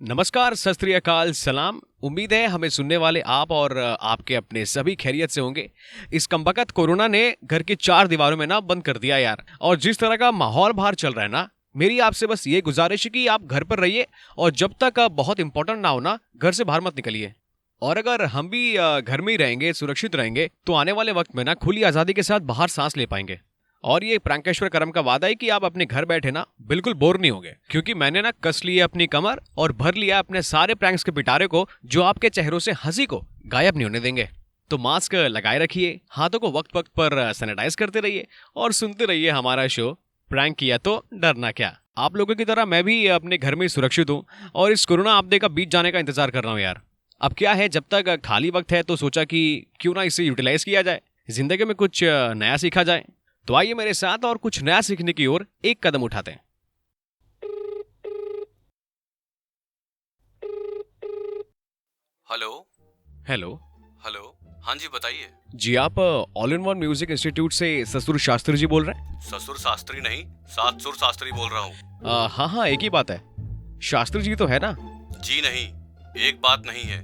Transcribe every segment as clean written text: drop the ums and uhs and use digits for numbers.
नमस्कार, सत श्री अकाल, सलाम। उम्मीद है हमें सुनने वाले आप और आपके अपने सभी खैरियत से होंगे। इस कमबख्त कोरोना ने घर की चार दीवारों में ना बंद कर दिया यार। और जिस तरह का माहौल बाहर चल रहा है ना, मेरी आपसे बस ये गुजारिश है कि आप घर पर रहिए और जब तक बहुत इंपॉर्टेंट ना हो ना, घर से बाहर मत निकलिए। और अगर हम भी घर में ही रहेंगे, सुरक्षित रहेंगे, तो आने वाले वक्त में ना खुली आज़ादी के साथ बाहर सांस ले पाएंगे। और ये प्रांकेश्वर करम का वादा है कि आप अपने घर बैठे ना बिल्कुल बोर नहीं होंगे, क्योंकि मैंने ना कस लिया अपनी कमर और भर लिया अपने सारे प्रैंक्स के पिटारे को, जो आपके चेहरों से हंसी को गायब नहीं होने देंगे। तो मास्क लगाए रखिए, हाथों को वक्त वक्त पर सैनिटाइज करते रहिए और सुनते रहिए हमारा शो प्रैंक किया तो डरना क्या। आप लोगों की तरह मैं भी अपने घर में ही सुरक्षित हूँ और इस कोरोना आपदे का बीत जाने का इंतजार कर रहा हूँ यार। अब क्या है, जब तक खाली वक्त है तो सोचा कि क्यों ना इसे यूटिलाइज किया जाए, जिंदगी में कुछ नया सीखा जाए। तो आइए मेरे साथ और कुछ नया सीखने की ओर एक कदम उठाते हैं। हेलो। हेलो। हेलो। हाँ जी, बताइए। जी, आप all in one music institute से ससुर शास्त्री जी बोल रहे हैं? ससुर शास्त्री नहीं, सात सुर शास्त्री बोल रहा हूँ। हाँ हाँ, एक ही बात है। शास्त्री जी तो है ना? जी नहीं, एक बात नहीं है,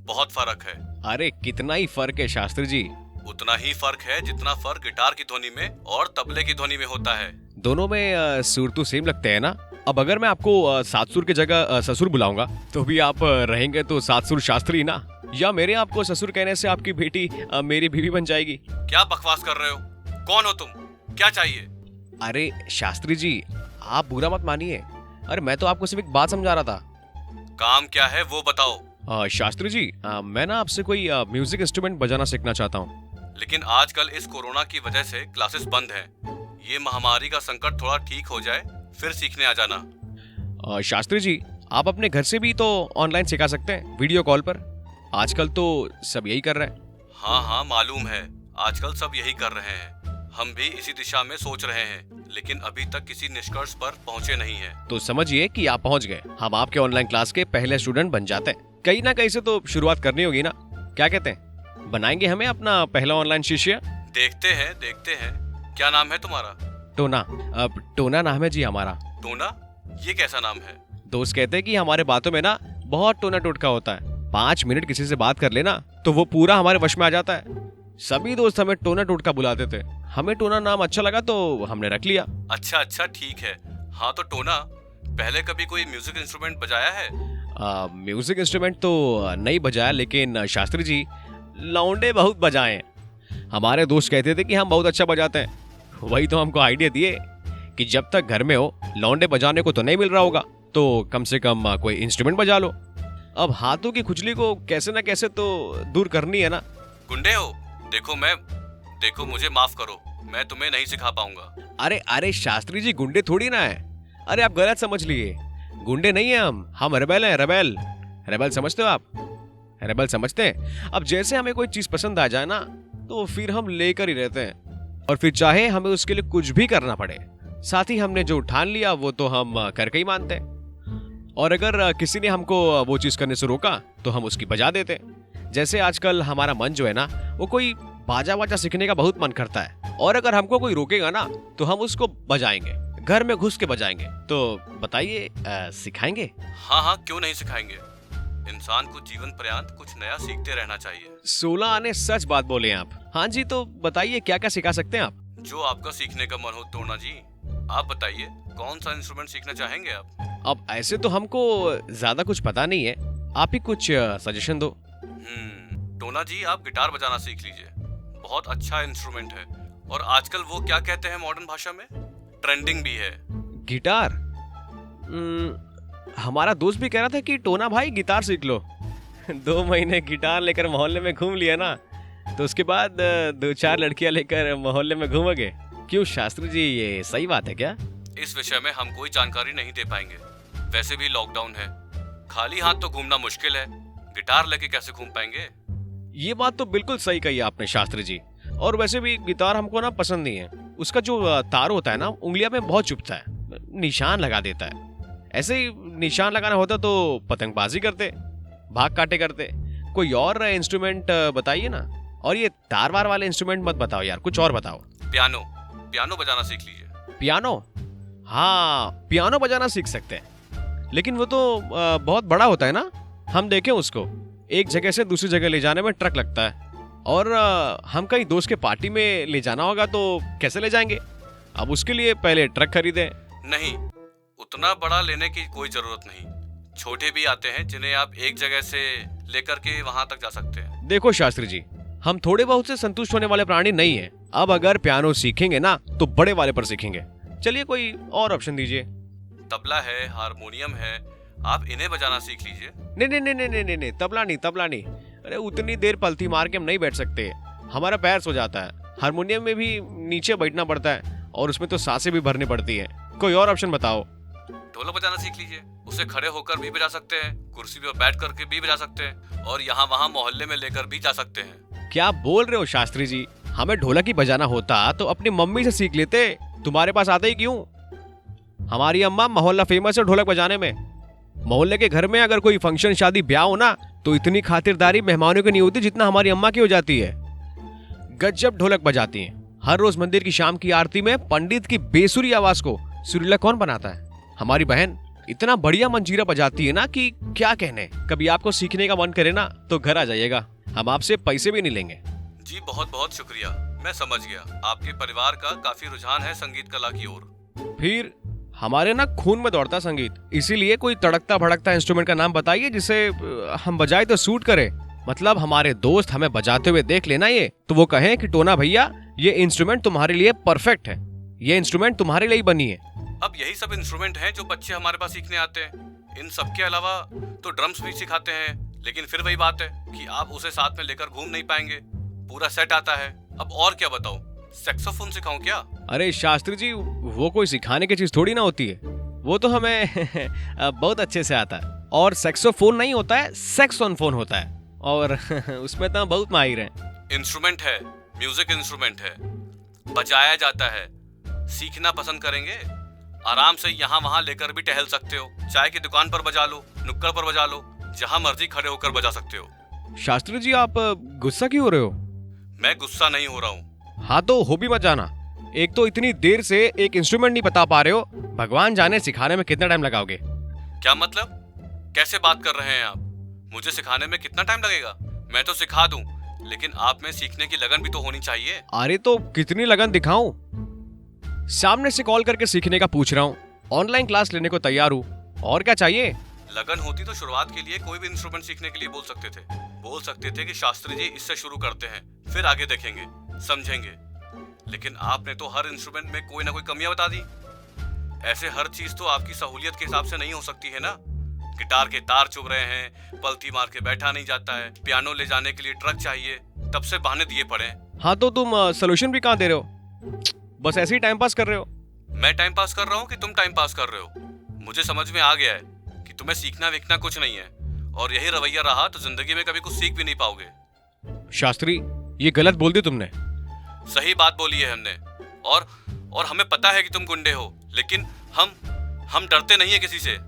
बहुत फर्क है। अरे कितना ही फर्क है शास्त्री जी। उतना ही फर्क है जितना फर्क गिटार की ध्वनि में और तबले की ध्वनि में होता है। दोनों में सुर तो सेम लगते हैं ना। अब अगर मैं आपको सात सुर की जगह ससुर बुलाऊंगा तो भी आप रहेंगे तो सात सुर शास्त्री ना, या मेरे आपको ससुर कहने से आपकी बेटी मेरी बीवी बन जाएगी? क्या बकवास कर रहे हो? कौन हो तुम? क्या चाहिए? अरे शास्त्री जी, आप बुरा मत मानिए। अरे मैं तो आपको सिर्फ एक बात समझा रहा था। काम क्या है वो बताओ। शास्त्री जी, मैं ना आपसे कोई म्यूजिक इंस्ट्रूमेंट बजाना सीखना चाहता हूँ। लेकिन आजकल इस कोरोना की वजह से क्लासेस बंद हैं। ये महामारी का संकट थोड़ा ठीक हो जाए फिर सीखने आ जाना। शास्त्री जी, आप अपने घर से भी तो ऑनलाइन सिखा सकते हैं, वीडियो कॉल पर। आजकल तो सब यही कर रहे हैं। हाँ हाँ, मालूम है, आजकल सब यही कर रहे हैं। हम भी इसी दिशा में सोच रहे हैं, लेकिन अभी तक किसी निष्कर्ष पर पहुंचे नहीं हैं। तो समझिए कि आप पहुंच गए। हम आपके ऑनलाइन क्लास के पहले स्टूडेंट बन जाते हैं। कहीं ना कहीं से तो शुरुआत करनी होगी ना, क्या कहते हैं? बनाएंगे हमें अपना पहला ऑनलाइन शिष्य? देखते हैं। क्या नाम है तुम्हारा? टोना। अब टोना नाम है जी हमारा। टोना? ये कैसा नाम है? दोस्त कहते हैं कि हमारे बातों में ना बहुत टोना टोटका होता है। 5 मिनट किसी से बात कर लेना तो वो पूरा हमारे वश में आ जाता है। सभी दोस्त हमें टोना टोटका बुलाते थे। हमें टोना नाम अच्छा लगा तो हमने रख लिया। अच्छा, ठीक है। हाँ तो टोना, पहले कभी कोई म्यूजिक इंस्ट्रूमेंट बजाया है? म्यूजिक इंस्ट्रूमेंट तो नहीं बजाया, लेकिन शास्त्री जी लौंडे बहुत बजाए। हमारे दोस्त कहते थे कि हम बहुत अच्छा बजाते हैं। वही तो हमको आइडिया दिए कि जब तक घर में हो, लौंडे बजाने को तो नहीं मिल रहा होगा, तो कम से कम कोई इंस्ट्रूमेंट बजा लो। अब हाथों की खुजली को कैसे ना कैसे तो दूर करनी है ना। गुंडे हो? देखो मुझे माफ करो, मैं तुम्हें नहीं सिखा पाऊंगा। अरे शास्त्री जी, गुंडे थोड़ी ना है। अरे आप गलत समझ लिए, गुंडे नहीं है हम रेबेल हैं। रेबेल समझते हो आप? रेबेल समझते हैं। अब जैसे हमें कोई चीज पसंद आ जाए ना, तो फिर हम लेकर ही रहते हैं, और फिर चाहे हमें उसके लिए कुछ भी करना पड़े। साथ ही हमने जो ठान लिया वो तो हम करके ही मानते हैं। और अगर किसी ने हमको वो चीज करने से रोका तो हम उसकी बजा देते हैं। जैसे आजकल हमारा मन जो है ना, वो कोई बाजा वाजा सीखने का बहुत मन करता है, और अगर हमको कोई रोकेगा ना तो हम उसको बजाएंगे, घर में घुस के बजाएंगे। तो बताइए, सिखाएंगे? हाँ, क्यों नहीं सिखाएंगे। इंसान को जीवन पर्यंत कुछ नया सीखते रहना चाहिए। 16 आने सच बात बोले आप। हाँ जी, तो बताइए क्या क्या सिखा सकते हैं आप? जो आपका सीखने का मन हो टोना जी, आप बताइए कौन सा इंस्ट्रूमेंट सीखना चाहेंगे आप? अब ऐसे तो हमको ज्यादा कुछ पता नहीं है, आप ही कुछ सजेशन दो। टोना जी, आप गिटार बजाना सीख लीजिए, बहुत अच्छा इंस्ट्रूमेंट है, और आजकल वो क्या कहते हैं मॉडर्न भाषा में, ट्रेंडिंग भी है। गिटार? हमारा दोस्त भी कह रहा था कि टोना भाई गिटार सीख लो। 2 महीने गिटार लेकर मोहल्ले में घूम लिया ना, तो उसके बाद 2-4 लड़कियां लेकर मोहल्ले में घूमोगे। क्यों शास्त्री जी, ये सही बात है क्या? इस विषय में हम कोई जानकारी नहीं दे पाएंगे। वैसे भी लॉकडाउन है, खाली हाथ तो घूमना मुश्किल है, गिटार लेके कैसे घूम पाएंगे? ये बात तो बिल्कुल सही कही आपने शास्त्री जी। और वैसे भी गिटार हमको ना पसंद नहीं है। उसका जो तार होता है ना, उंगलियां में बहुत चुभता है, निशान लगा देता है। ऐसे ही निशान लगाना होता तो पतंगबाजी करते, भाग काटे करते। कोई और इंस्ट्रूमेंट बताइए ना। और ये तार वार वाले इंस्ट्रूमेंट मत बताओ यार, कुछ और बताओ। पियानो बजाना सीख लीजिए। पियानो? हाँ, पियानो बजाना सीख सकते हैं। लेकिन वो तो बहुत बड़ा होता है ना, हम देखें उसको, एक जगह से दूसरी जगह ले जाने में ट्रक लगता है। और हम कहीं दोस्त के पार्टी में ले जाना होगा तो कैसे ले जाएंगे? अब उसके लिए पहले ट्रक खरीदें। नहीं, उतना बड़ा लेने की कोई जरूरत नहीं। छोटे भी आते हैं जिन्हें आप एक जगह से लेकर के वहां तक जा सकते हैं। देखो शास्त्री जी, हम थोड़े बहुत से संतुष्ट होने वाले प्राणी नहीं हैं। अब अगर पियानो सीखेंगे ना तो बड़े वाले पर सीखेंगे। चलिए कोई और ऑप्शन दीजिए। तबला है, हारमोनियम है, आप इन्हें बजाना सीख लीजिए। नहीं नहीं नहीं नहीं नहीं नहीं, तबला नहीं। अरे उतनी देर पलथी मार के हम नहीं बैठ सकते, हमारा पैर सो जाता है। हारमोनियम में भी नीचे बैठना पड़ता है और उसमें तो सांसें भी भरनी पड़ती है। कोई और ऑप्शन बताओ। ढोलक बजाना सीख लीजिए, उसे खड़े होकर भी बजा सकते हैं, कुर्सी पर बैठ करके भी बजा सकते हैं, और यहाँ वहाँ मोहल्ले में लेकर भी जा सकते हैं। क्या बोल रहे हो शास्त्री जी? हमें ढोलक ही बजाना होता तो अपनी मम्मी से सीख लेते, तुम्हारे पास आते ही क्यों? हमारी अम्मा मोहल्ला फेमस है ढोलक बजाने में। मोहल्ले के घर में अगर कोई फंक्शन शादी ब्याह हो ना तो इतनी खातिरदारी मेहमानों की नहीं होती जितना हमारी अम्मा की हो जाती है। गजब ढोलक बजाती हैं। हर रोज मंदिर की शाम की आरती में पंडित की बेसुरी आवाज को सुरीला कौन बनाता है? हमारी बहन इतना बढ़िया मंजीरा बजाती है ना कि क्या कहने। कभी आपको सीखने का मन करे ना तो घर आ जाइएगा, हम आपसे पैसे भी नहीं लेंगे। जी बहुत बहुत शुक्रिया, मैं समझ गया। आपके परिवार का काफी रुझान है संगीत कला की ओर। फिर हमारे ना खून में दौड़ता संगीत, इसीलिए कोई तड़कता भड़कता इंस्ट्रूमेंट का नाम बताइए जिसे हम बजाए तो सूट करे। मतलब हमारे दोस्त हमें बजाते हुए देख लेना ये तो वो कहें कि टोना भैया ये इंस्ट्रूमेंट तुम्हारे लिए परफेक्ट है, ये इंस्ट्रूमेंट तुम्हारे लिए ही बनी है। अब यही सब इंस्ट्रूमेंट हैं जो बच्चे हमारे पास सीखने आते हैं। इन सब के अलावा तो ड्रम्स भी सिखाते हैं, लेकिन फिर वही बात है कि आप उसे साथ में लेकर घूम नहीं पाएंगे। पूरा सेट आता है। अब और क्या बताऊं, सैक्सोफोन सिखाऊं क्या? अरे शास्त्री जी, वो कोई सिखाने की चीज थोड़ी ना होती है, वो तो हमें बहुत अच्छे से आता है। और सैक्सोफोन नहीं होता है, सैक्सोफोन होता है, और उसमें तो बहुत माहिर हैं। इंस्ट्रूमेंट है, म्यूजिक इंस्ट्रूमेंट है, बजाया जाता है। सीखना पसंद करेंगे? आराम से यहाँ वहाँ लेकर भी टहल सकते हो। चाय की दुकान पर बजा लो, नुक्कड़ पर बजा लो, जहाँ मर्जी खड़े होकर बजा सकते हो। शास्त्री जी आप गुस्सा क्यों हो रहे हो? मैं गुस्सा नहीं हो रहा हूँ। हाँ तो हो भी मत जाना। एक तो इतनी देर से एक इंस्ट्रूमेंट नहीं बता पा रहे हो, भगवान जाने सिखाने में कितना टाइम लगाओगे। क्या मतलब? कैसे बात कर रहे हैं आप? मुझे सिखाने में कितना टाइम लगेगा? मैं तो सिखा दूं, लेकिन आप में सीखने की लगन भी तो होनी चाहिए। अरे तो कितनी लगन दिखाऊं? सामने से कॉल करके सीखने का पूछ रहा हूँ, ऑनलाइन क्लास लेने को तैयार हूँ, और क्या चाहिए? लगन होती तो शुरुआत के लिए कोई भी इंस्ट्रूमेंट सीखने के लिए बोल सकते थे कि शास्त्री जी इससे शुरू करते हैं, फिर आगे देखेंगे, समझेंगे। लेकिन आपने तो हर इंस्ट्रूमेंट में कोई ना कोई कमियां बता दी। ऐसे हर चीज तो आपकी सहूलियत के हिसाब से नहीं हो सकती है ना। गिटार के तार चुभ रहे हैं, पलथी मार के बैठा नहीं जाता है, पियानो ले जाने के लिए ट्रक चाहिए, तब से बहाने दिए पड़े हैं। हाँ तो तुम सोल्यूशन भी कहाँ दे रहे हो? बस ऐसे ही टाइम पास कर रहे हो। मैं टाइम पास कर रहा हूँ कि तुम टाइम पास कर रहे हो? मुझे समझ में आ गया है कि तुम्हें सीखना वीखना कुछ नहीं है, और यही रवैया रहा तो जिंदगी में कभी कुछ सीख भी नहीं पाओगे। शास्त्री, ये गलत बोल दी तुमने। सही बात बोली है हमने, और हमें पता है कि तुम गुंडे हो, लेकिन हम डरते नहीं है किसी से।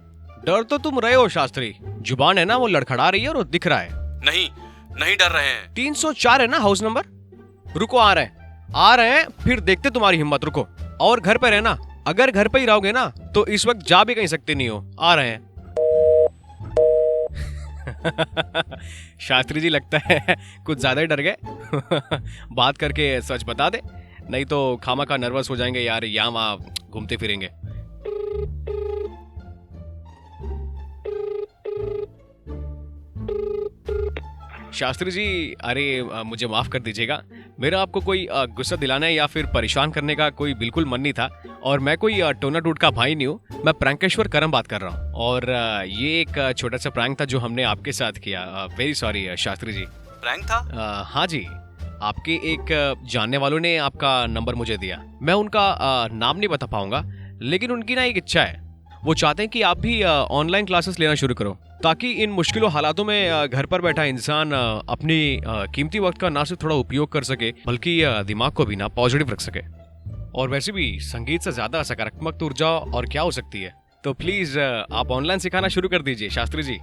डर तो तुम रहे हो शास्त्री, जुबान है ना वो लड़खड़ा रही है और वो दिख रहा है। नहीं डर रहे हैं। 304 है ना हाउस नंबर। रुको, आ रहे हैं, फिर देखते तुम्हारी हिम्मत। रुको, और घर पे रहना, अगर घर पे ही रहोगे ना तो इस वक्त जा भी कहीं सकते नहीं हो। आ रहे हैं। शास्त्री जी लगता है कुछ ज्यादा ही डर गए। बात करके सच बता दे, नहीं तो खामा का नर्वस हो जाएंगे यार, यहाँ वहाँ घूमते फिरेंगे। शास्त्री जी, अरे मुझे माफ कर दीजिएगा, मेरा आपको कोई गुस्सा दिलाना है या फिर परेशान करने का कोई बिल्कुल मन नहीं था, और मैं कोई टोना टूट का भाई नहीं हूँ। मैं प्रैंकेश्वर करम बात कर रहा हूँ, और ये एक छोटा सा प्रैंक था जो हमने आपके साथ किया। Very sorry Shastri ji. Prank था? हाँ जी, आपके एक जानने वालों ने आपका नंबर मुझे दिया। मैं उनका नाम नहीं बता पाऊंगा, लेकिन उनकी ना एक इच्छा है, वो चाहते हैं कि आप भी ऑनलाइन क्लासेस लेना शुरू करो, ताकि इन मुश्किलों हालातों में घर पर बैठा इंसान अपनी कीमती वक्त का ना सिर्फ थोड़ा उपयोग कर सके, बल्कि दिमाग को भी ना पॉजिटिव रख सके। और वैसे भी संगीत से ज्यादा सकारात्मक ऊर्जा और क्या हो सकती है। तो प्लीज आप ऑनलाइन सिखाना शुरू कर दीजिए शास्त्री जी।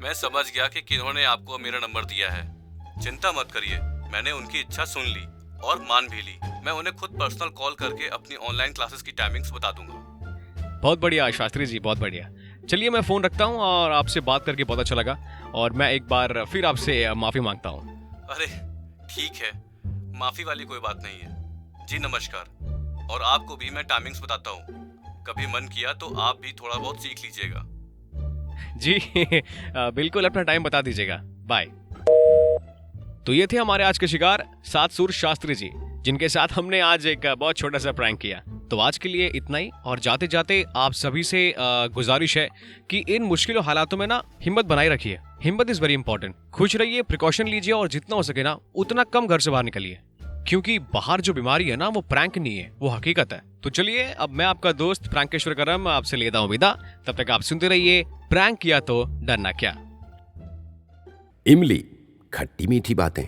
मैं समझ गया कि किन्होंने आपको मेरा नंबर दिया है। चिंता मत करिए, मैंने उनकी इच्छा सुन ली और मान भी ली। मैं उन्हें खुद पर्सनल कॉल करके अपनी ऑनलाइन क्लासेस की टाइमिंग्स बता दूंगा। बहुत बढ़िया शास्त्री जी, बहुत बढ़िया। चलिए मैं फ़ोन रखता हूँ और आपसे बात करके बहुत अच्छा लगा और मैं एक बार फिर आपसे माफ़ी मांगता हूँ। अरे ठीक है, माफी वाली कोई बात नहीं है जी। नमस्कार। और आपको भी मैं टाइमिंग्स बताता हूँ, कभी मन किया तो आप भी थोड़ा बहुत सीख लीजिएगा। जी बिल्कुल अपना टाइम बता दीजिएगा। बाय। तो ये थे हमारे आज के शिकार सातसूर शास्त्री जी, जिनके साथ हमने आज एक बहुत छोटा सा प्रैंक किया। तो आज के लिए इतना ही और जाते जाते आप सभी से गुजारिश है कि इन मुश्किलों हालातों में ना हिम्मत बनाए रखिए। हिम्मत इज वेरी इंपॉर्टेंट। खुश रहिए, प्रिकॉशन लीजिए और जितना हो सके ना उतना कम घर से बाहर निकलिए, क्योंकि बाहर जो बीमारी है ना वो प्रैंक नहीं है, वो हकीकत है। तो चलिए अब मैं आपका दोस्त प्रैंकेश्वर करम आपसे लेता हूँ विदा। तब तक आप सुनते रहिए प्रैंक किया तो डरना क्या। इमली, खट्टी मीठी बातें।